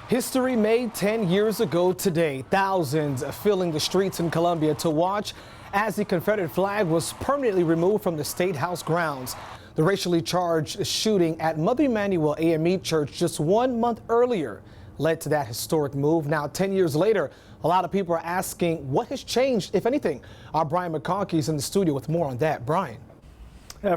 History made 10 years ago today. Thousands filling the streets in Columbia to watch as the Confederate flag was permanently removed from the statehouse grounds. The racially charged shooting at Mother Emanuel AME Church just 1 month earlier led to that historic move. Now, 10 years later, a lot of people are asking what has changed, if anything. Our Brian McConkey is in the studio with more on that. Brian.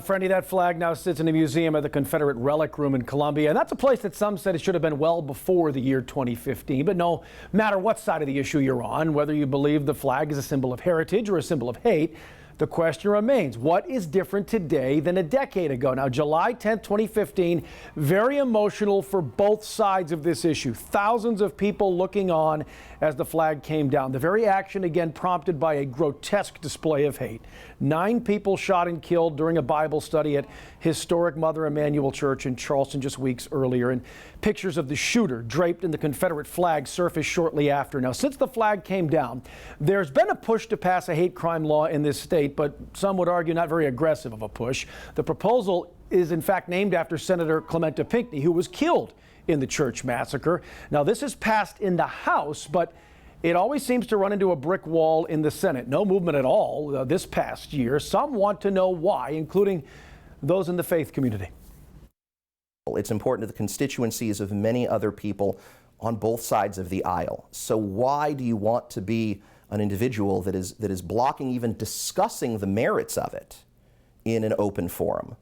Freddie, that flag now sits in a museum at the Confederate Relic Room in Columbia, and that's a place that some said it should have been well before the year 2015. But no matter what side of the issue you're on, whether you believe the flag is a symbol of heritage or a symbol of hate, the question remains, what is different today than a decade ago? Now, July 10th, 2015, very emotional for both sides of this issue. Thousands of people looking on as the flag came down. The very action, again, prompted by a grotesque display of hate. 9 people shot and killed during a Bible study at historic Mother Emanuel Church in Charleston just weeks earlier. And pictures of the shooter draped in the Confederate flag surfaced shortly after. Now, since the flag came down, there's been a push to pass a hate crime law in this state, but some would argue not very aggressive of a push. The proposal is in fact named after Senator Clementa Pinckney, who was killed in the church massacre. Now, this is passed in the House, but it always seems to run into a brick wall in the Senate. No movement at all this past year. Some want to know why, including those in the faith community. It's important to the constituencies of many other people on both sides of the aisle. So why do you want to be an individual that is blocking even discussing the merits of it in an open forum,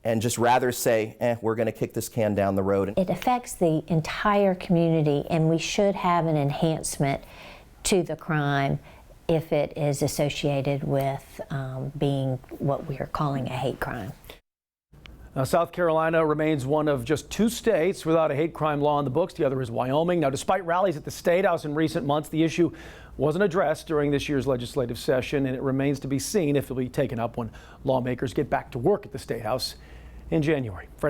and just rather say, we're going to kick this can down the road? It affects the entire community, and we should have an enhancement to the crime if it is associated with being what we are calling a hate crime. Now, South Carolina remains one of just 2 states without a hate crime law in the books. The other is Wyoming. Now, despite rallies at the State House in recent months, the issue wasn't addressed during this year's legislative session, and it remains to be seen if it will be taken up when lawmakers get back to work at the State House in January.